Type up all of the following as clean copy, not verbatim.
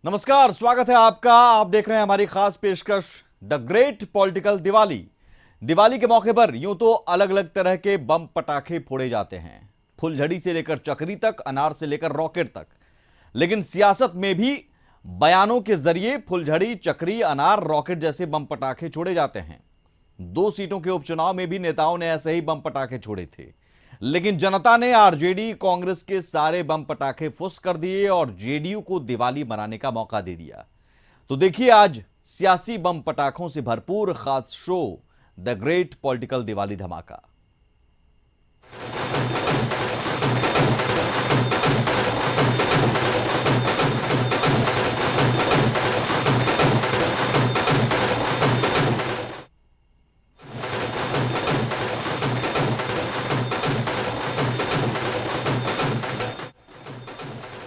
नमस्कार, स्वागत है आपका। आप देख रहे हैं हमारी खास पेशकश the great political Diwali. Diwali के मौके पर यूं तो अलग अलग तरह के बम पटाखे फोड़े जाते हैं, फुलझड़ी से लेकर चक्री तक, अनार से लेकर रॉकेट तक। लेकिन सियासत में भी बयानों के जरिए फुलझड़ी, चक्री, अनार, रॉकेट जैसे बम पटाखे छोड़े जाते हैं। 2 सीटों के उपचुनाव में भी नेताओं ने ऐसे ही बम पटाखे छोड़े थे, लेकिन जनता ने आरजेडी कांग्रेस के सारे बम पटाखे फुस कर दिए और जेडीयू को दिवाली मनाने का मौका दे दिया। तो देखिए आज सियासी बम पटाखों से भरपूर खास show the great political Diwali धमाका।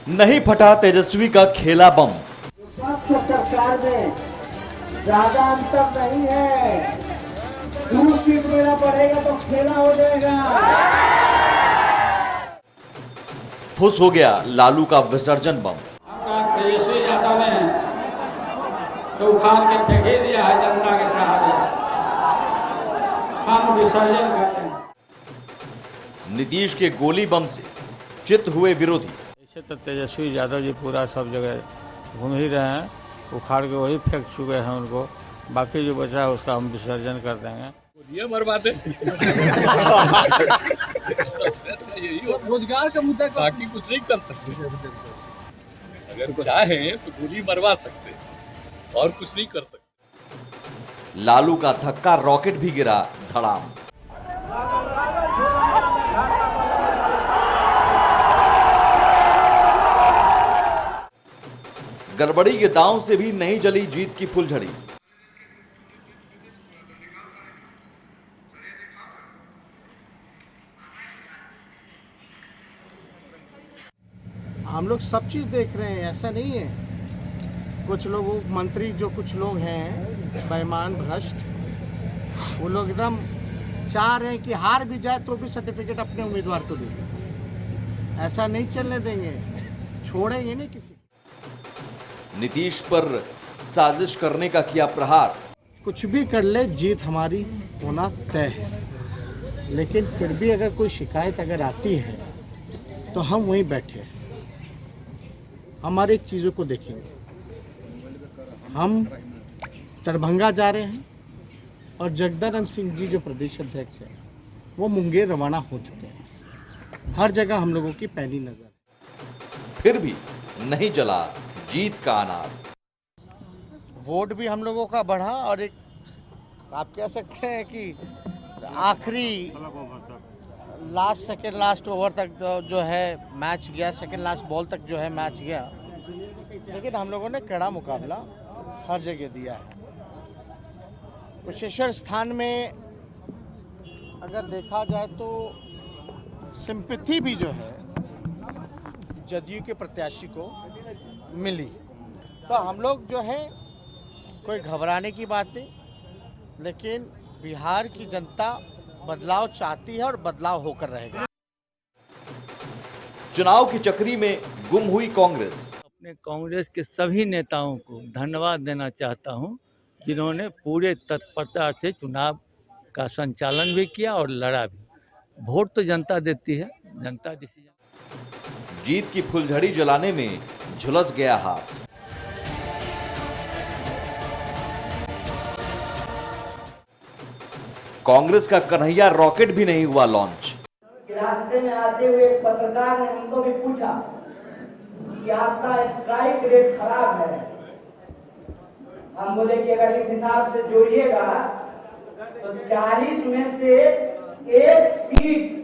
नहीं फटा तेजस्वी का खेला बम। सरकार में ज्यादा अंतर नहीं है, 2 सीट मेरा बढ़ेगा तो खेला हो जाएगा। फुस हो गया लालू का विसर्जन बम। तेजस्वी यादव ने तो उखाड़ के फेंक दिया है जनता के सहारे। हम विसर्जन करते हैं। नीतीश के गोली बम से चित हुए विरोधी। ऐसे तो तेजस्वी यादव जी पूरा सब जगह घूम ही रहे हैं, उखाड़ के वही फेंक चुके हैं उनको। बाकी जो बचा है उसका हम विसर्जन कर देंगे। ये बर्बाद है। सबसे अच्छा यही रोजगार का मुद्दा, बाकी कुछ नहीं कर सकते। अगर चाहें तो गोली मरवा सकते, और कुछ नहीं कर सकते। लालू का धक्का रॉकेट भी गिरा धड़ाम। गड़बड़ी के दांव से भी नहीं जली जीत की फुलझड़ी। हम लोग सब चीज देख रहे हैं, ऐसा नहीं है। कुछ लोग मंत्री जो कुछ लोग हैं बेईमान भ्रष्ट, वो लोग एकदम चाह रहे हैं कि हार भी जाए तो भी सर्टिफिकेट अपने उम्मीदवार को दे। ऐसा नहीं चलने देंगे, छोड़ेंगे नहीं किसी। नीतीश पर साजिश करने का किया प्रहार। कुछ भी कर ले, जीत हमारी होना तय है। लेकिन फिर भी अगर कोई शिकायत अगर आती है तो हम वहीं बैठे हैं, हमारी एक चीज़ों को देखेंगे। हम दरभंगा जा रहे हैं और जगदानंद सिंह जी जो प्रदेश अध्यक्ष है वो मुंगेर रवाना हो चुके हैं। हर जगह हम लोगों की पैनी नजर। फिर भी नहीं जला जीत का अनार। वोट भी हम लोगों का बढ़ा और एक आप कह सकते हैं कि आखिरी लास्ट ओवर तक जो है मैच गया, सेकंड लास्ट बॉल तक जो है मैच गया। लेकिन हम लोगों ने कड़ा मुकाबला हर जगह दिया है। कुशेश्वर स्थान में अगर देखा जाए तो सिंपैथी भी जो है जदयू के प्रत्याशी को मिली। तो हम लोग जो है कोई घबराने की बात नहीं, लेकिन बिहार की जनता बदलाव चाहती है और बदलाव होकर रहेगा। चुनाव की चक्री में गुम हुई कांग्रेस। अपने कांग्रेस के सभी नेताओं को धन्यवाद देना चाहता हूं, जिन्होंने पूरे तत्परता से चुनाव का संचालन भी किया और लड़ा भी। वोट तो जनता देती है, जनता डिसीजन। जीत की फुलझड़ी जलाने में झुलस गया हाथ। कांग्रेस का कन्हैया रॉकेट भी नहीं हुआ लॉन्च। रास्ते में आते हुए एक पत्रकार ने हमको भी पूछा कि आपका स्ट्राइक रेट खराब है। हम बोले कि अगर इस हिसाब से जोड़िएगा तो 40 में से 1 सीट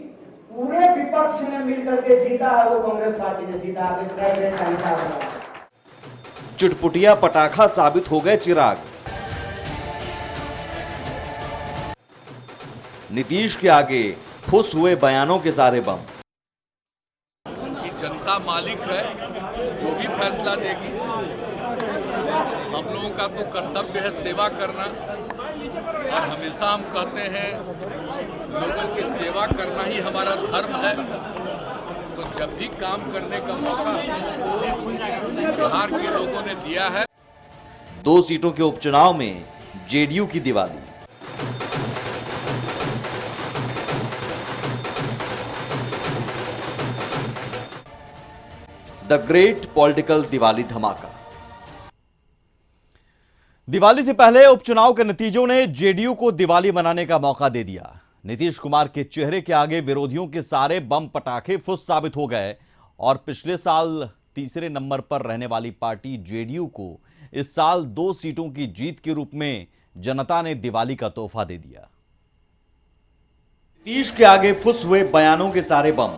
पूरे विपक्ष ने मिलकर के जीता है, वो कांग्रेस पार्टी ने जीता। आप स्ट्राइक रेट का हिसाब लगाओ। चुटपुटिया पटाखा साबित हो गए चिराग। नीतीश के आगे फुस हुए बयानों के सारे बम। कि जनता मालिक है, जो भी फैसला देगी। हम लोगों का तो कर्तव्य है सेवा करना, और हमेशा हम कहते हैं लोगों की सेवा करना ही हमारा धर्म है। तो जब भी काम करने का मौका बिहार के लोगों ने दिया है। 2 सीटों के उपचुनाव में जेडीयू की Diwali. The great political Diwali धमाका। दिवाली से पहले उपचुनाव के नतीजों ने जेडीयू को दिवाली मनाने का मौका दे दिया। नीतीश कुमार के चेहरे के आगे विरोधियों के सारे बम पटाखे फुस साबित हो गए और पिछले साल तीसरे नंबर पर रहने वाली पार्टी जेडीयू को इस साल 2 सीटों की जीत के रूप में जनता ने दिवाली का तोहफा दे दिया। नीतीश के आगे फुस हुए बयानों के सारे बम।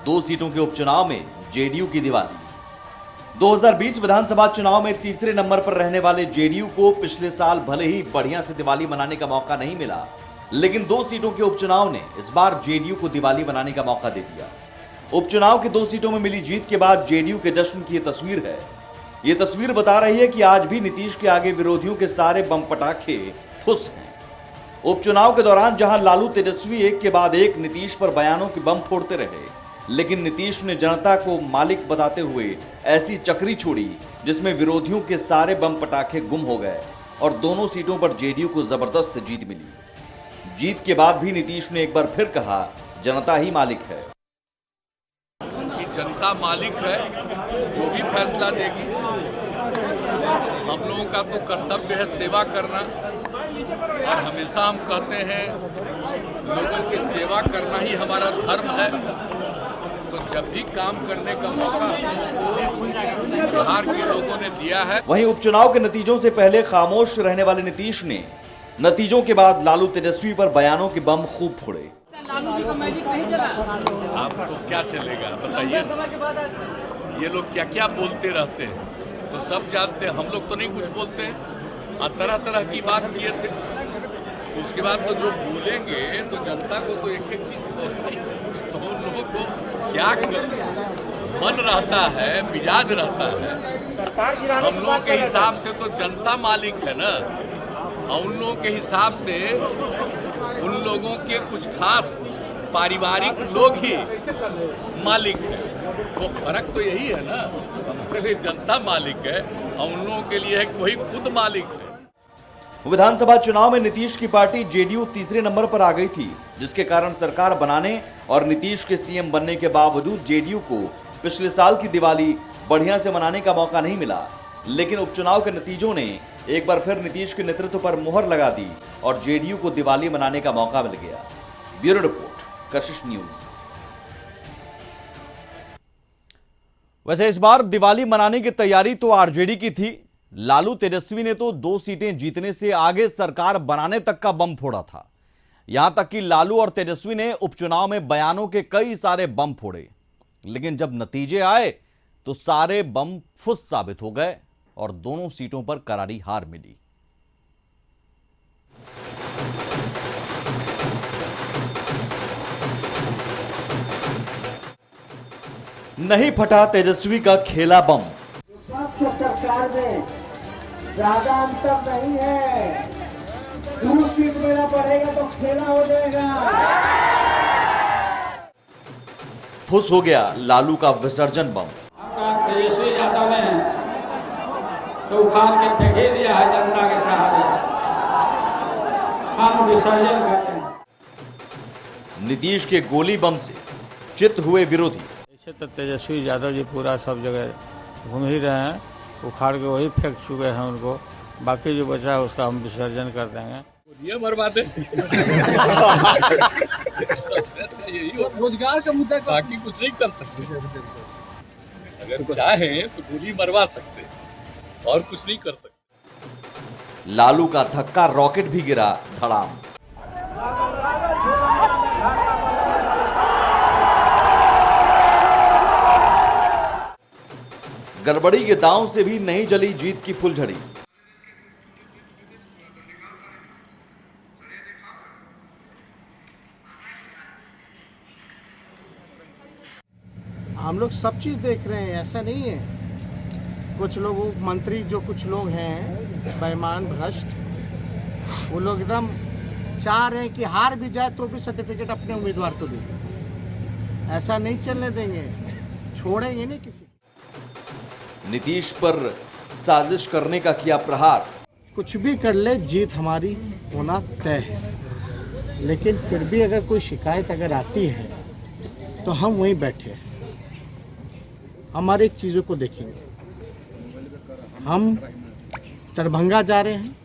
2 सीटों के उपचुनाव में जेडीयू की दिवाली। 2020 विधानसभा चुनाव में तीसरे नंबर पर रहने वाले जेडीयू को पिछले साल भले ही बढ़िया से दिवाली मनाने का मौका नहीं मिला, लेकिन 2 सीटों के उपचुनाव ने इस बार जेडीयू को दिवाली मनाने का मौका दे दिया। उपचुनाव के 2 सीटों में मिली जीत के बाद जेडीयू के जश्न की यह तस्वीर है। यह तस्वीर बता रही है कि आज भी नीतीश के आगे विरोधियों के सारे बम पटाखे फुस हैं। उपचुनाव के दौरान जहां लालू तेजस्वी एक के बाद एक नीतीश पर बयानों के बम फोड़ते रहे, लेकिन नीतीश ने जनता को मालिक बताते हुए ऐसी चक्री छोड़ी जिसमें विरोधियों के सारे बम पटाखे गुम हो गए और दोनों सीटों पर जेडीयू को जबरदस्त जीत मिली। जीत के बाद भी नीतीश ने एक बार फिर कहा, जनता ही मालिक है। कि जनता मालिक है, जो भी फैसला देगी। हम लोगों का तो कर्तव्य है सेवा करना, और हमेशा हम कहते हैं लोगों की सेवा करना ही हमारा धर्म है। तो जब भी काम करने का मौका बिहार के लोगों ने दिया है। वहीं उपचुनाव के नतीजों से पहले खामोश रहने वाले नीतीश ने नतीजों के बाद लालू तेजस्वी पर बयानों के बम खूब फोड़े। आप तो क्या चलेगा बताइए, ये लोग क्या क्या बोलते रहते हैं तो सब जानते हैं। हम लोग तो नहीं कुछ बोलते हैं और तरह तरह की बात किए थे। तो उसके बाद तो जो बोलेंगे तो जनता को तो एक एक चीज बताइए, तो उन लोगों को क्या मन रहता है, मिजाज रहता है। हम लोगों के हिसाब से तो जनता मालिक है ना, और उन लोगों के हिसाब से उन लोगों के कुछ खास पारिवारिक लोग ही मालिक हैं। तो फर्क तो यही है ना, हमारे लिए जनता मालिक है और उन लोगों के लिए है कि वही खुद मालिक है। विधानसभा चुनाव में नीतीश की पार्टी जेडीयू तीसरे नंबर पर आ गई थी, जिसके कारण सरकार बनाने और नीतीश के सीएम बनने के बावजूद जेडीयू को पिछले साल की दिवाली बढ़िया से मनाने का मौका नहीं मिला। लेकिन उपचुनाव के नतीजों ने एक बार फिर नीतीश के नेतृत्व पर मुहर लगा दी और जेडीयू को दिवाली मनाने का मौका मिल गया। ब्यूरो रिपोर्ट, कशिश न्यूज। वैसे इस बार दिवाली मनाने की तैयारी तो आरजेडी की थी। लालू तेजस्वी ने तो 2 सीटें जीतने से आगे सरकार बनाने तक का बम फोड़ा था। यहां तक कि लालू और तेजस्वी ने उपचुनाव में बयानों के कई सारे बम फोड़े, लेकिन जब नतीजे आए तो सारे बम फुस साबित हो गए और दोनों सीटों पर करारी हार मिली। नहीं फटा तेजस्वी का खेला बम। सरकार में ज्यादा अंतर नहीं है, 2 सीट मेरा बढ़ेगा तो खेला हो जाएगा। फुस हो गया लालू का विसर्जन बम। तेजस्वी यादव ने तो उखाड़ के फेंक दिया है जनता के सहारे। हम विसर्जन करते हैं। नीतीश के गोली बम से चित हुए विरोधी। ऐसे तो तेजस्वी यादव जी पूरा सब जगह घूम ही रहे हैं, उखाड़ के वही फेंक चुके हैं उनको। बाकी जो बचा है उसका हम विसर्जन कर देंगे। ये मरवाते रोजगार का मुद्दा, बाकी कुछ नहीं कर सकते। अगर चाहें तो गोली मरवा सकते और कुछ नहीं कर सकते। लालू का धक्का रॉकेट भी गिरा धड़ाम। गड़बड़ी के दांव से भी नहीं जली जीत की फुलझड़ी। हम लोग सब चीज़ देख रहे हैं, ऐसा नहीं है। कुछ लोग मंत्री जो कुछ लोग हैं बेईमान भ्रष्ट, वो लोग एकदम चाह रहे हैं कि हार भी जाए तो भी सर्टिफिकेट अपने उम्मीदवार को दे। ऐसा नहीं चलने देंगे, छोड़ेंगे नहीं किसी। नीतीश पर साजिश करने का किया प्रहार। कुछ भी कर ले, जीत हमारी होना तय है। लेकिन फिर भी अगर कोई शिकायत अगर आती है तो हम वहीं बैठे हैं। हम हर एक चीज़ों को देखेंगे। हम दरभंगा जा रहे हैं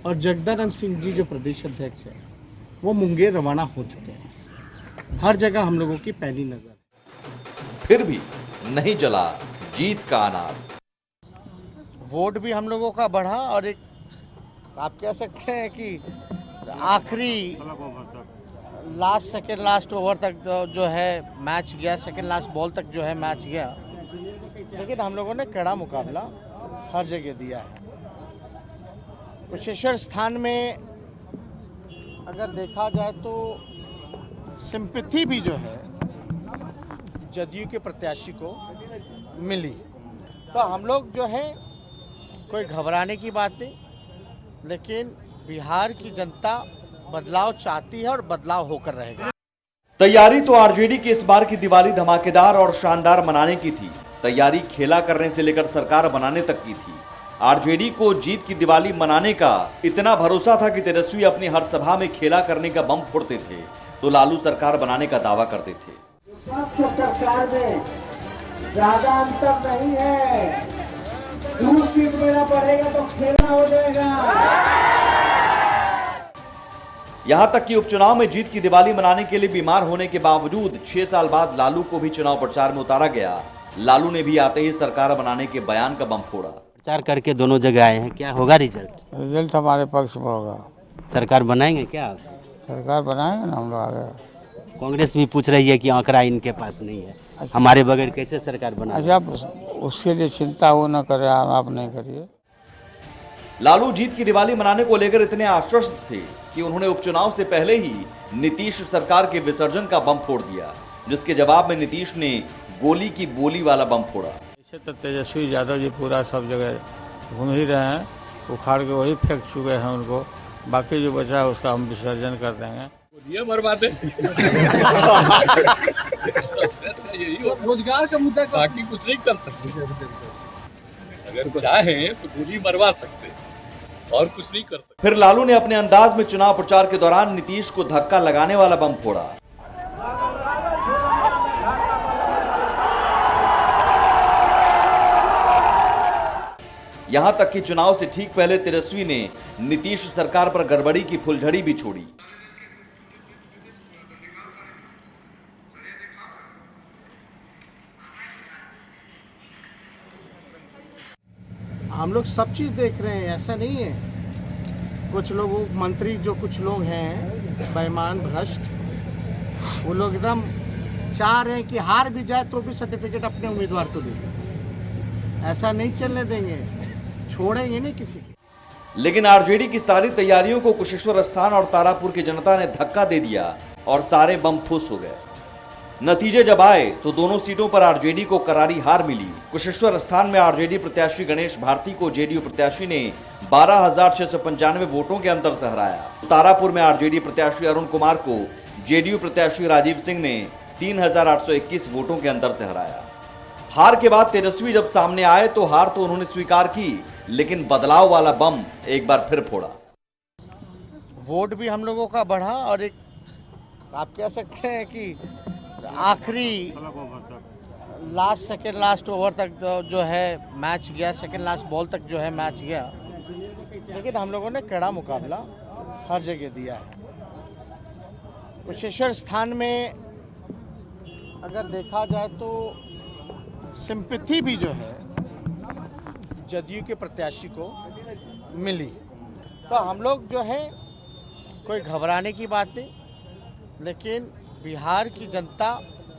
और जगदानंद सिंह जी जो प्रदेश अध्यक्ष है वो मुंगेर रवाना हो चुके हैं। हर जगह हम लोगों की पहली नज़र है। फिर भी नहीं जला जीत का अनार। वोट भी हम लोगों का बढ़ा और एक आप कह सकते हैं कि आखिरी लास्ट ओवर तक जो है मैच गया, सेकंड लास्ट बॉल तक जो है मैच गया। लेकिन हम लोगों ने कड़ा मुकाबला हर जगह दिया है। कुशेश्वर स्थान में अगर देखा जाए तो सिंपैथी भी जो है जदयू के प्रत्याशी को मिली। तो हम लोग जो है कोई घबराने की बात नहीं, लेकिन बिहार की जनता बदलाव चाहती है और बदलाव होकर रहेगा। तैयारी तो आरजेडी की इस बार की दिवाली धमाकेदार और शानदार मनाने की थी। तैयारी खेला करने से लेकर सरकार बनाने तक की थी। आरजेडी को जीत की दिवाली मनाने का इतना भरोसा था कि तेजस्वी अपनी हर सभा में खेला करने का बम फोड़ते थे तो लालू सरकार बनाने का दावा करते थे। सरकार में ज्यादा अंतर नहीं है, 2 सीट मेरा बढ़ेगा तो खेलना हो जाएगा। यहां तक कि उपचुनाव में जीत की दिवाली मनाने के लिए बीमार होने के बावजूद 6 साल बाद लालू को भी चुनाव प्रचार में उतारा गया। लालू ने भी आते ही सरकार बनाने के बयान का बम फोड़ा। प्रचार करके दोनों जगह आए हैं, क्या होगा रिजल्ट? रिजल्ट हमारे पक्ष में होगा। सरकार बनाएंगे क्या आप? सरकार बनाएंगे ना हम लोग आगे। कांग्रेस भी पूछ रही है कि आंकड़ा इनके पास नहीं है, हमारे बगैर कैसे सरकार बना? अच्छा, उसके लिए चिंता वो न करे, आप नहीं करिए। लालू जीत की दिवाली मनाने को लेकर इतने आश्वस्त थे कि उन्होंने उपचुनाव से पहले ही नीतीश सरकार के विसर्जन का बम फोड़ दिया, जिसके जवाब में नीतीश ने गोली की बोली वाला बम फोड़ा। ऐसे तो तेजस्वी यादव जी पूरा सब जगह घूम ही रहे हैं, उखाड़ के वही फेंक चुके हैं उनको। बाकी जो बचा है उसका हम विसर्जन कर देंगे। ये बर्बाद है। रोजगार का मुद्दा, बाकी कुछ नहीं कर सकते। अगर चाहें तो गोली मरवा सकते और कुछ नहीं कर सकते। फिर लालू ने अपने अंदाज में चुनाव प्रचार के दौरान नीतीश को धक्का लगाने वाला बम फोड़ा। यहां तक कि चुनाव से ठीक पहले तेजस्वी ने नीतीश सरकार पर गड़बड़ी की फुलझड़ी भी छोड़ी। हम लोग सब चीज़ देख रहे हैं, ऐसा नहीं है। कुछ लोग मंत्री जो कुछ लोग हैं बेईमान भ्रष्ट, वो लोग एकदम चाह रहे हैं कि हार भी जाए तो भी सर्टिफिकेट अपने उम्मीदवार को देंगे। ऐसा नहीं चलने देंगे, छोड़ेंगे नहीं किसी को। लेकिन आरजेडी की सारी तैयारियों को कुशेश्वर स्थान और तारापुर की जनता ने धक्का दे दिया और सारे बम फुस हो गए। नतीजे जब आए तो दोनों सीटों पर आरजेडी को करारी हार मिली। कुशेश्वर स्थान में आरजेडी प्रत्याशी गणेश भारती को जेडीयू प्रत्याशी ने 12,695 वोटों के अंतर से हराया। तारापुर में आरजेडी प्रत्याशी अरुण कुमार को जेडीयू प्रत्याशी राजीव सिंह ने 3,821 वोटों के अंतर से हराया। हार के बाद तेजस्वी जब सामने आए तो हार तो उन्होंने स्वीकार की, लेकिन बदलाव वाला बम एक बार फिर फोड़ा। वोट भी हम लोगों का बढ़ा और एक आप कह सकते हैं कि आखिरी सेकंड लास्ट ओवर तक जो है मैच गया, सेकंड लास्ट बॉल तक जो है मैच गया। लेकिन हम लोगों ने कड़ा मुकाबला हर जगह दिया है। कुशेश्वर स्थान में अगर देखा जाए तो सिंपैथी भी जो है जदयू के प्रत्याशी को मिली। तो हम लोग जो है कोई घबराने की बात नहीं, लेकिन बिहार की जनता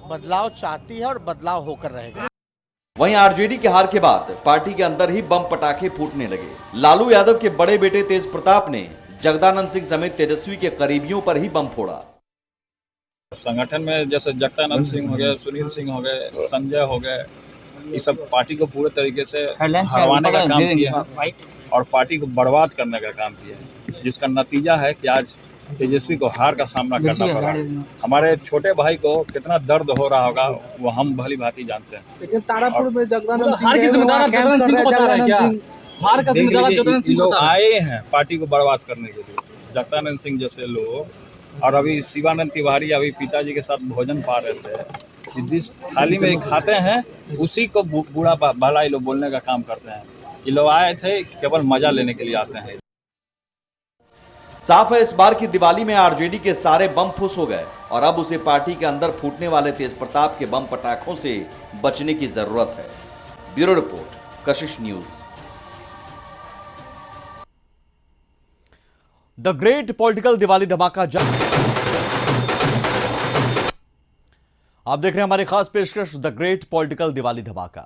बदलाव चाहती है और बदलाव होकर रहेगा। वहीं आरजेडी के हार के बाद पार्टी के अंदर ही बम पटाखे फूटने लगे। लालू यादव के बड़े बेटे तेज प्रताप ने जगदानंद सिंह समेत तेजस्वी के करीबियों पर ही बम फोड़ा। संगठन में जैसे जगदानंद सिंह हो गए, सुनील सिंह हो गए, संजय हो गए, ये सब पार्टी को पूरे तरीके से हरवाने का काम किया है और पार्टी को बर्बाद करने का काम किया है, जिसका नतीजा है कि आज तेजस्वी को हार का सामना करना पड़ा। हमारे छोटे भाई को कितना दर्द हो रहा होगा वो हम भली भांति जानते हैं। लेकिन तारापुर में जगदानंद सिंह के जगदानंद सिंह को पता है क्या? हार का जिम्मेदार जगदानंद सिंह लोग आए हैं पार्टी को बर्बाद करने के लिए, जगदानंद सिंह जैसे लोग। और अभी शिवानंद तिवारी अभी पिताजी के साथ भोजन पा रहे थे, जिस थाली में खाते हैं उसी को बूढ़ा भला ये लोग बोलने का काम करते हैं। ये लोग आए थे केवल मजा लेने के लिए आते हैं। साफ है इस बार की दिवाली में आरजेडी के सारे बम फुस हो गए और अब उसे पार्टी के अंदर फूटने वाले तेज प्रताप के बम पटाखों से बचने की जरूरत है। Bureau report, Kashish news. The great political Diwali धमाका आप देख रहे हैं हमारी खास पेशकश द ग्रेट पॉलिटिकल दिवाली धमाका।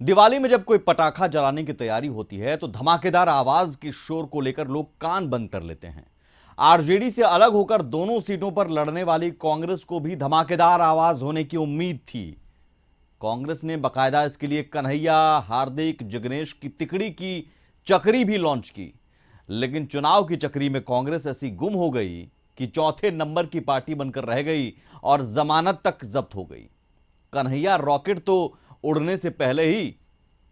दिवाली में जब कोई पटाखा जलाने की तैयारी होती है तो धमाकेदार आवाज के शोर को लेकर लोग कान बंद कर लेते हैं। आरजेडी से अलग होकर दोनों सीटों पर लड़ने वाली कांग्रेस को भी धमाकेदार आवाज होने की उम्मीद थी। कांग्रेस ने बकायदा इसके लिए कन्हैया, हार्दिक, जिग्नेश की तिकड़ी की चक्री भी लॉन्च की, लेकिन चुनाव की चक्री में कांग्रेस ऐसी गुम हो गई कि चौथे नंबर की पार्टी बनकर रह गई और जमानत तक जब्त हो गई। कन्हैया रॉकेट तो उड़ने से पहले ही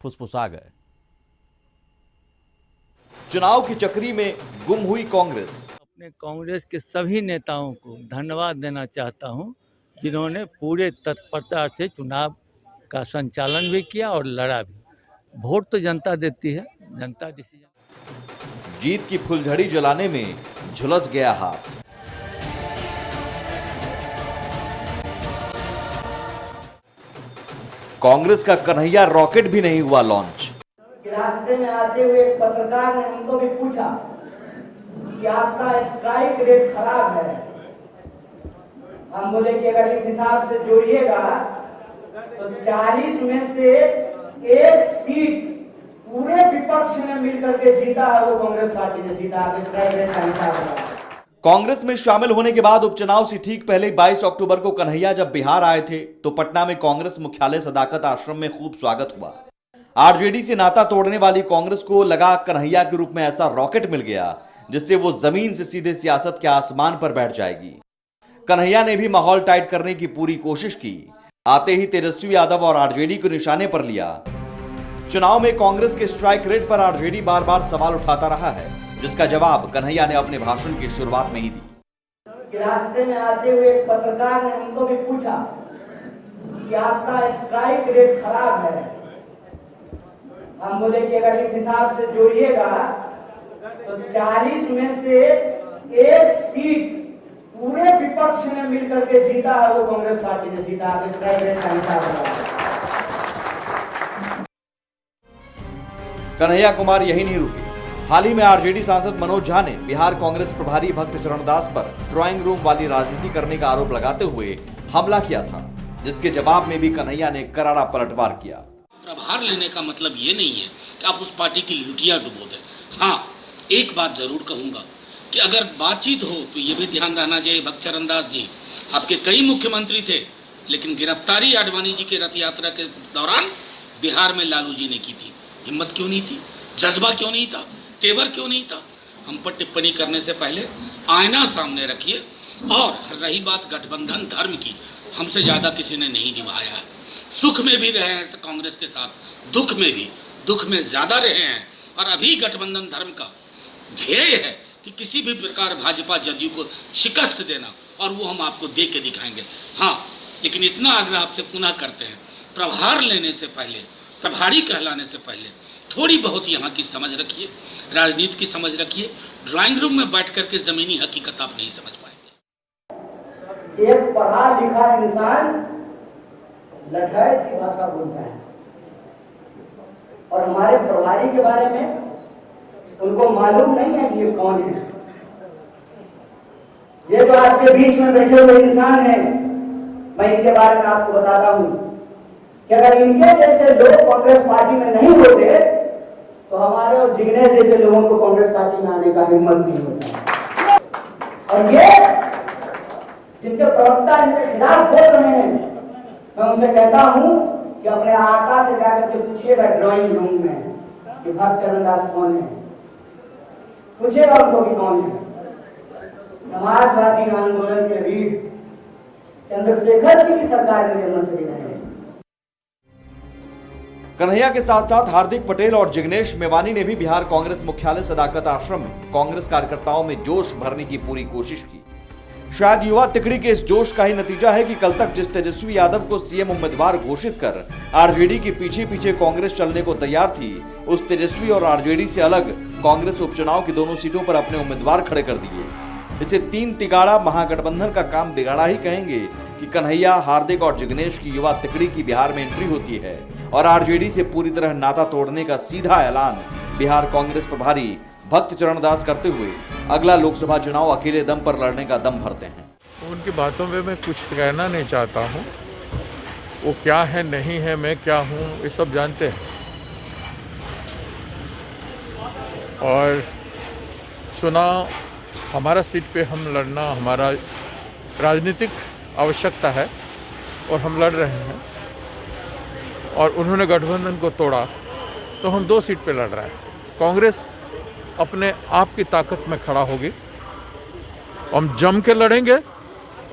फुसफुसा गए। चुनाव की चक्री में गुम हुई कांग्रेस। अपने कांग्रेस के सभी नेताओं को धन्यवाद देना चाहता हूं, जिन्होंने पूरे तत्परता से चुनाव का संचालन भी किया और लड़ा भी। वोट तो जनता देती है, जनता डिसीजन। जीत की फुलझड़ी जलाने में झुलस गया हाथ। कांग्रेस का कन्हैया रॉकेट भी नहीं हुआ लॉन्च। रास्ते में आते हुए एक पत्रकार ने उनको भी पूछा कि आपका स्ट्राइक रेट खराब है। हम बोले कि अगर इस हिसाब से जोड़िएगा तो 40 में से एक सीट पूरे विपक्ष ने मिलकर के जीता है, वो कांग्रेस पार्टी ने जीता। स्ट्राइक रेट का हिसाब। कांग्रेस में शामिल होने के बाद उपचुनाव से ठीक पहले 22 अक्टूबर को कन्हैया जब बिहार आए थे तो पटना में कांग्रेस मुख्यालय सदाकत आश्रम में खूब स्वागत हुआ। आरजेडी से नाता तोड़ने वाली कांग्रेस को लगा कन्हैया के रूप में ऐसा रॉकेट मिल गया जिससे वो जमीन से सीधे सियासत के आसमान पर बैठ जाएगी। कन्हैया ने भी माहौल टाइट करने की पूरी कोशिश की। आते ही तेजस्वी यादव और आरजेडी को निशाने पर लिया। चुनाव में कांग्रेस के स्ट्राइक रेट पर आरजेडी बार बार सवाल उठाता रहा है, जिसका जवाब कन्हैया ने अपने भाषण की शुरुआत में ही दी। रास्ते में आते हुए एक पत्रकार ने उनको भी पूछा कि आपका स्ट्राइक रेट खराब है। हम बोले कि अगर इस हिसाब से जोड़िएगा तो 40 में से एक सीट पूरे विपक्ष ने मिलकर के जीता है, वो कांग्रेस पार्टी ने जीता। स्ट्राइक रेट का हिसाब। कन्हैया कुमार यही नहीं रुके। हाल ही में आरजेडी सांसद मनोज झा ने बिहार कांग्रेस प्रभारी भक्त चरणदास पर ड्राइंग रूम वाली राजनीति करने का आरोप लगाते हुए हमला किया था, जिसके जवाब में भी कन्हैया ने करारा पलटवार किया। प्रभार लेने का मतलब ये नहीं है कि आप उस पार्टी की लुटिया डुबो दें। हाँ, एक बात जरूर कहूँगा कि अगर बातचीत हो तो ये भी ध्यान रहना चाहिए, भक्त चरणदास जी आपके कई मुख्यमंत्री थे, लेकिन गिरफ्तारी आडवाणी जी के रथ यात्रा के दौरान बिहार में लालू जी ने की थी। हिम्मत क्यों नहीं थी? जज्बा क्यों नहीं था? तेवर क्यों नहीं था? हम पर टिप्पणी करने से पहले आईना सामने रखिए। और रही बात गठबंधन धर्म की, हमसे ज़्यादा किसी ने नहीं निभाया है। सुख में भी रहे हैं कांग्रेस के साथ, दुख में भी, दुख में ज़्यादा रहे हैं। और अभी गठबंधन धर्म का ध्येय है कि किसी भी प्रकार भाजपा जदयू को शिकस्त देना, और वो हम आपको दे के दिखाएंगे। हाँ, लेकिन इतना आग्रह आपसे पुनः करते हैं, प्रभार लेने से पहले, प्रभारी कहलाने से पहले थोड़ी बहुत यहाँ की समझ रखिए, राजनीति की समझ रखिए। ड्राइंग रूम में बैठ करके जमीनी हकीकत आप नहीं समझ पाएंगे। एक पढ़ा लिखा इंसान लठैत की भाषा बोलता है, और हमारे प्रभारी के बारे में उनको मालूम नहीं है कि ये कौन है। ये जो आपके बीच में बैठे हुए इंसान हैं, मैं इनके बारे में आपको बताता हूं कि अगर इनके जैसे लोग कांग्रेस पार्टी में नहीं होते तो हमारे और जिग्नेश जैसे लोगों को कांग्रेस पार्टी में आने का हिम्मत नहीं होता। और ये जिनके प्रवक्ता इनके खिलाफ बोल रहे हैं, मैं उनसे कहता हूं कि अपने आका से जाकर के पूछिएगा ड्राइंग रूम में कि भक्त चरणदास कौन है, पूछेगा उनको कि कौन है। समाजवादी आंदोलन के वीर चंद्रशेखर जी की सरकार में मंत्री रहे। कन्हैया के साथ साथ हार्दिक पटेल और जिग्नेश मेवानी ने भी बिहार कांग्रेस मुख्यालय सदाकत आश्रम में कांग्रेस कार्यकर्ताओं में जोश भरने की पूरी कोशिश की। शायद युवा तिकड़ी के इस जोश का ही नतीजा है कि कल तक जिस तेजस्वी यादव को सीएम उम्मीदवार घोषित कर आरजेडी के पीछे पीछे कांग्रेस चलने को तैयार थी, उस तेजस्वी और आरजेडी से अलग कांग्रेस उपचुनाव की दोनों सीटों पर अपने उम्मीदवार खड़े कर दिए। इसे तीन तिगाड़ा महागठबंधन का काम बिगाड़ा ही कहेंगे कि कन्हैया, हार्दिक और जिग्नेश की युवा तिकड़ी की बिहार में एंट्री होती है और आरजेडी से पूरी तरह नाता तोड़ने का सीधा ऐलान बिहार कांग्रेस प्रभारी भक्त चरणदास करते हुए अगला लोकसभा चुनाव अकेले दम पर लड़ने का दम भरते हैं। उनकी बातों में मैं कुछ कहना नहीं चाहता हूँ। वो क्या है नहीं है, मैं क्या हूँ, ये सब जानते हैं। और चुनाव हमारा सीट पे हम लड़ना हमारा राजनीतिक आवश्यकता है और हम लड़ रहे हैं। और उन्होंने गठबंधन को तोड़ा तो हम 2 सीट पे लड़ रहे हैं। कांग्रेस अपने आप की ताकत में खड़ा होगी, हम जम के लड़ेंगे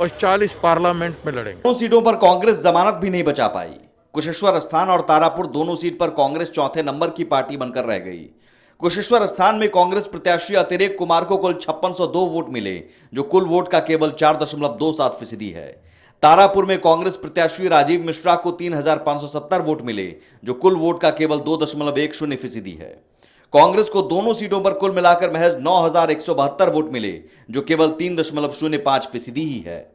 और 40 पार्लियामेंट में लड़ेंगे। दोनों सीटों पर कांग्रेस जमानत भी नहीं बचा पाई। कुशेश्वर स्थान और तारापुर दोनों सीट पर कांग्रेस चौथे नंबर की पार्टी बनकर रह गई। कुशेश्वर स्थान में कांग्रेस प्रत्याशी अतिरेक कुमार को कुल 5602 वोट मिले, जो कुल वोट का केवल 4.27% है। तारापुर में कांग्रेस प्रत्याशी राजीव मिश्रा को 3570 वोट मिले, जो कुल वोट का केवल 2.10% है। कांग्रेस को दोनों सीटों पर कुल मिलाकर महज 9172 वोट मिले, जो केवल 3.05% ही है।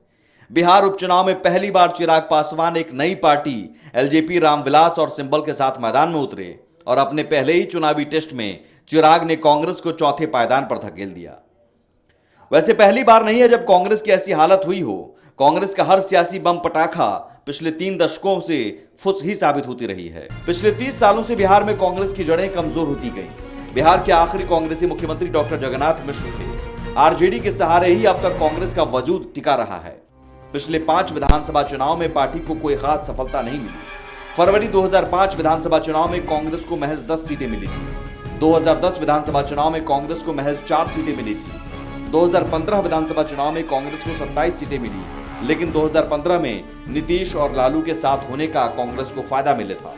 बिहार उपचुनाव में पहली बार चिराग पासवान एक नई पार्टी एलजेपी रामविलास और सिंबल के साथ मैदान में उतरे और अपने पहले ही चुनावी टेस्ट में चिराग ने कांग्रेस को चौथे पायदान पर धकेल दिया। वैसे पहली बार नहीं है जब कांग्रेस की ऐसी हालत हुई हो। कांग्रेस का हर सियासी बम पटाखा पिछले 3 दशकों से फुस ही साबित होती रही है। पिछले 30 सालों से बिहार में कांग्रेस की जड़ें कमजोर होती गईं। बिहार के आखिरी कांग्रेसी मुख्यमंत्री डॉक्टर जगन्नाथ मिश्र थे। आरजेडी के सहारे ही अब तक कांग्रेस का वजूद टिका रहा है। पिछले 5 विधानसभा चुनाव में पार्टी को कोई खास सफलता नहीं मिली। फरवरी 2005 विधानसभा चुनाव में कांग्रेस को महज 10 सीटें मिली थी। 2010 विधानसभा चुनाव में कांग्रेस को महज 4 सीटें मिली थी। 2015 विधानसभा चुनाव में कांग्रेस को 27 सीटें मिली, लेकिन 2015 में नीतीश और लालू के साथ होने का कांग्रेस को फायदा मिला था।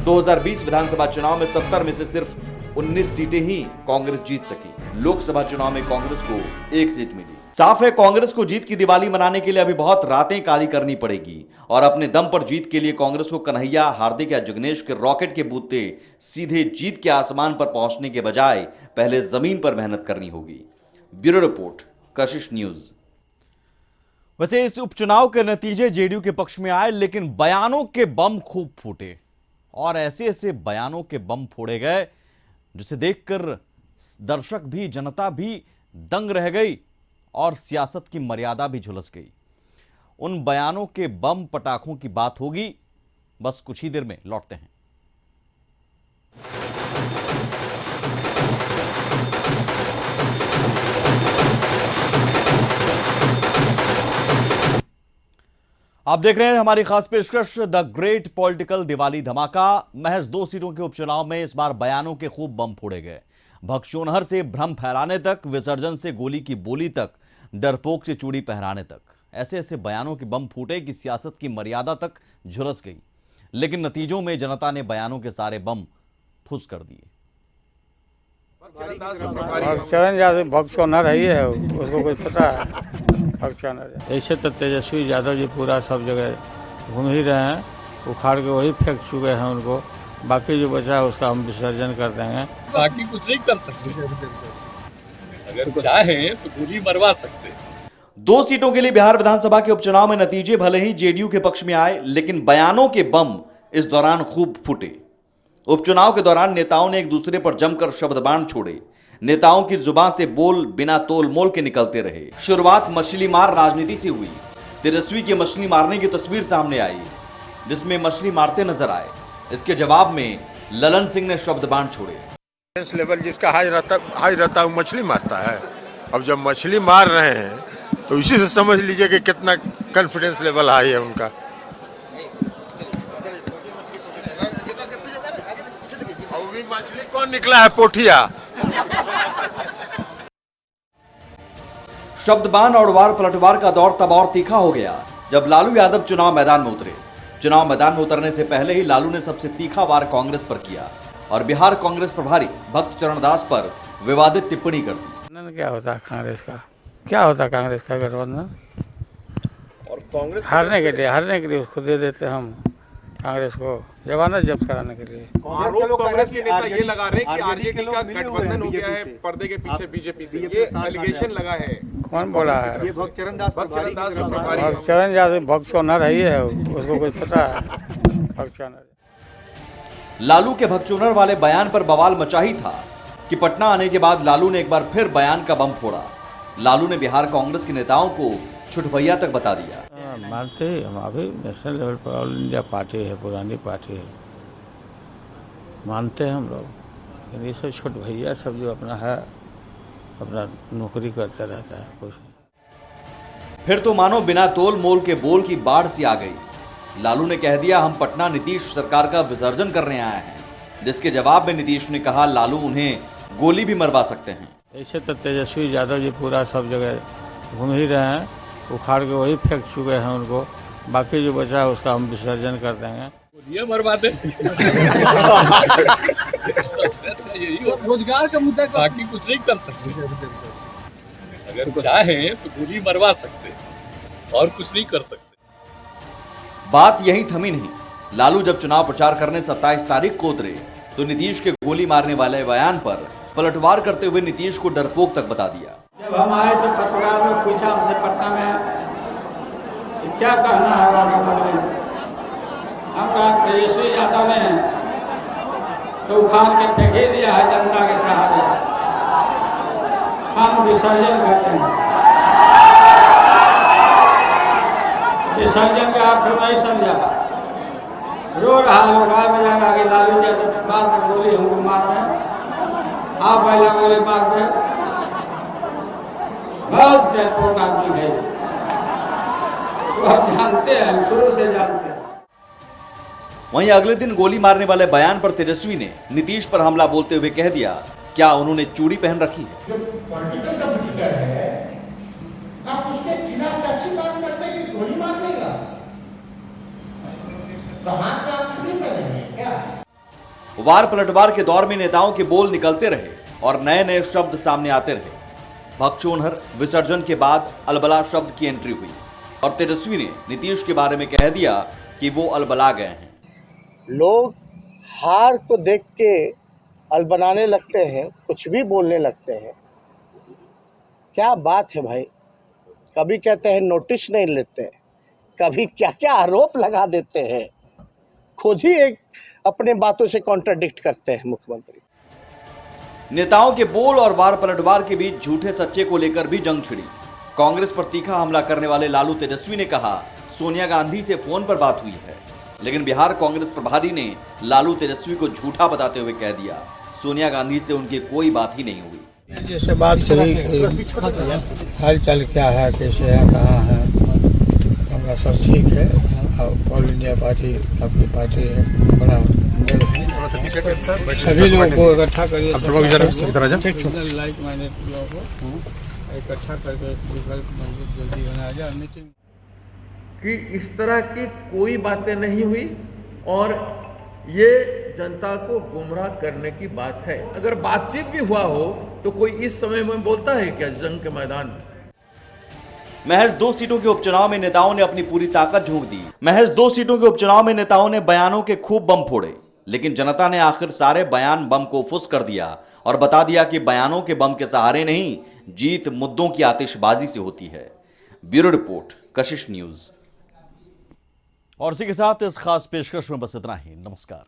2020 विधानसभा चुनाव में 70 में से सिर्फ 19 सीटें ही कांग्रेस जीत सकी। लोकसभा चुनाव में कांग्रेस को 1 सीट मिली। साफ है कांग्रेस को जीत की दिवाली मनाने के लिए अभी बहुत रातें काली करनी पड़ेगी और अपने दम पर जीत के लिए कांग्रेस को कन्हैया, हार्दिक या जिग्नेश के रॉकेट के बूते सीधे जीत के आसमान पर पहुंचने के बजाय पहले जमीन पर मेहनत करनी होगी। ब्यूरो रिपोर्ट, कशिश न्यूज। वैसे इस उपचुनाव के नतीजे जेडीयू के पक्ष में आए, लेकिन बयानों के बम खूब फूटे और ऐसे ऐसे बयानों के बम फोड़े गए जिसे देखकर दर्शक भी, जनता भी दंग रह गई और सियासत की मर्यादा भी झुलस गई। उन बयानों के बम पटाखों की बात होगी, बस कुछ ही देर में लौटते हैं। आप देख रहे हैं हमारी खास पेशकश द ग्रेट पॉलिटिकल दिवाली धमाका। महज 2 सीटों के उपचुनाव में इस बार बयानों के खूब बम फोड़े गए। भगचोनहर से भ्रम फैलाने तक, विसर्जन से गोली की बोली तक, डरपोक से चूड़ी पहराने तक, ऐसे ऐसे बयानों के बम फूटे कि सियासत की मर्यादा तक झुलस गई। लेकिन नतीजों में जनता ने बयानों के सारे बम फुस कर दिए। भगचोनहर है, उसको कुछ पता है? ऐसे तो तेजस्वी यादव जी पूरा सब जगह घूम ही रहे हैं, उखाड़ के वही फेंक चुके हैं उनको। बाकी जो बचा है उसका हम विसर्जन कर देंगे। बाकी कुछ नहीं कर सकते, अगर चाहें तो गोली मरवा सकते। 2 सीटों के लिए बिहार विधानसभा के उपचुनाव में नतीजे भले ही जेडीयू के पक्ष में आए, लेकिन बयानों के बम इस दौरान खूब फूटे। उपचुनाव के दौरान नेताओं ने एक दूसरे पर जमकर शब्द बाण छोड़े। नेताओं की जुबान से बोल बिना तोल मोल के निकलते रहे। शुरुआत मछली मार राजनीति से हुई। तेजस्वी की मछली मारने की तस्वीर सामने आई, जिसमें मछली मारते नजर आए। इसके जवाब में ललन सिंह ने शब्द बाण छोड़े। लेवल जिसका हाई रहता है वो मछली मारता है। अब जब मछली मार रहे हैं तो इसी से समझ लीजिए कि कितना कॉन्फिडेंस लेवल हाई है उनका। और भी मछली कौन निकला है? पोठिया। शब्दबान और वार पलटवार का दौर तब और तीखा हो गया जब लालू यादव चुनाव मैदान में उतरे। चुनाव मैदान में उतरने से पहले ही लालू ने सबसे तीखा वार कांग्रेस पर किया और बिहार कांग्रेस प्रभारी भक्त चरण दास पर विवादित टिप्पणी कर दी। क्या होता है कांग्रेस का, क्या होता है कांग्रेस का गठबंधन? और कांग्रेस हारने के लिए उसको दे देते हम कांग्रेस को जमानत जब्त कराने के लिए। आरोप कांग्रेस के नेता ये लगा रहे हैं कि आरजेडी का गठबंधन हो गया है पर्दे के पीछे बीजेपी से, ये एलिगेशन लगा है। कौन बोला है? ये भक्त चरण दास प्रभारी भक्त चरण दास भक्त चौनर है, ये है उसको कुछ पता है? भक्त चौनर लालू के भगचोनर वाले बयान पर बवाल मचा ही था कि पटना आने के बाद लालू ने एक बार फिर बयान का बम फोड़ा। लालू ने बिहार कांग्रेस के नेताओं को छुटभैया तक बता दिया। मानते हम अभी नेशनल लेवल पर ऑल इंडिया पार्टी है, पुरानी पार्टी है, मानते हैं हम लोग, लेकिन ये सब छोट भैया सब जो अपना है अपना नौकरी करता रहता है कुछ। फिर तो मानो बिना तोल मोल के बोल की बाढ़ सी आ गई। लालू ने कह दिया हम पटना नीतीश सरकार का विसर्जन करने आए हैं, जिसके जवाब में नीतीश ने कहा लालू उन्हें गोली भी मरवा सकते हैं। ऐसे तो तेजस्वी यादव जी पूरा सब जगह घूम ही रहे हैं, उखाड़ के वही फेंक चुके हैं उनको, बाकी जो बचा है उसका हम विसर्जन कर देंगे। ये मरवा दे रोजगार का मुद्दा, बाकी कुछ नहीं कर सकते। अगर चाहें तो गोली मरवा सकते और कुछ नहीं कर सकते। बात यही थमी नहीं। लालू जब चुनाव प्रचार करने 27 तारीख को उतरे तो नीतीश के गोली मारने वाले बयान पर पलटवार करते हुए नीतीश को डरपोक तक बता दिया। जब हम आए तो पत्रकार में पूछा हमसे पटना में कि क्या कहना है आगे बढ़ने में, हम कहा तेजस्वी यादव ने तो उखाड़ के फेंक ही दिया है जनता के सहारे, हम विसर्जन करते हैं। विसर्जन का अर्थ नहीं समझा, रो रहा लोग आ बजा कि लालू जी बाद में गोली हमको मार रहे, आप पहले गोली मार रहे, बहुत डरपोक आदमी है, तो आप जानते हैं, शुरू से जानते हैं। वहीं अगले दिन गोली मारने वाले बयान पर तेजस्वी ने नीतीश पर हमला बोलते हुए कह दिया क्या उन्होंने चूड़ी पहन रखी है। जो पॉलिटिकल कम्पिटिटर है आप उसके खिलाफ ऐसी बात करते हैं कि गोली मार देगा, तो हाथ में आप चूड़ी पहनेंगे क्या? वार पलटवार के दौर में नेताओं के बोल निकलते रहे और नए नए शब्द सामने आते रहे। भगचोनहर विसर्जन के बाद अलबला शब्द की एंट्री हुई और तेजस्वी ने नीतीश के बारे में कह दिया कि वो अलबला गए हैं। लोग हार को देख के अलबनाने लगते हैं, कुछ भी बोलने लगते हैं। क्या बात है भाई, कभी कहते हैं नोटिस नहीं लेते, कभी क्या क्या आरोप लगा देते हैं, खुद ही एक अपने बातों से कॉन्ट्राडिक्ट करते हैं मुख्यमंत्री। नेताओं के बोल और वार पलटवार के बीच झूठे सच्चे को लेकर भी जंग छिड़ी। कांग्रेस पर तीखा हमला करने वाले लालू तेजस्वी ने कहा सोनिया गांधी से फोन पर बात हुई है, लेकिन बिहार कांग्रेस प्रभारी ने लालू तेजस्वी को झूठा बताते हुए कह दिया सोनिया गांधी से उनकी कोई बात ही नहीं हुई। जैसे बात हुई हाल चाल क्या है, कैसे है, कहाँ है, हमारा सब ठीक है और ऑल इंडिया पार्टी आपकी पार्टी है, बड़ा सभी लोगों को इकट्ठा करिए, लाइक माइंडेड लोगों को इकट्ठा करके विकल्प जल्दी बना जाए मीटिंग। कि इस तरह की कोई बातें नहीं हुई और ये जनता को गुमराह करने की बात है। अगर बातचीत भी हुआ हो तो कोई इस समय में बोलता है क्या जंग के मैदान में? महज 2 सीटों के उपचुनाव में नेताओं ने अपनी पूरी ताकत झोंक दी। महज 2 सीटों के उपचुनाव में नेताओं ने बयानों के खूब बम फोड़े, लेकिन जनता ने आखिर सारे बयान बम को फुस कर दिया और बता दिया कि बयानों के बम के सहारे नहीं, जीत मुद्दों की आतिशबाजी से होती है। ब्यूरो रिपोर्ट, कशिश न्यूज। और इसी के साथ इस खास पेशकश में बस इतना ही। नमस्कार।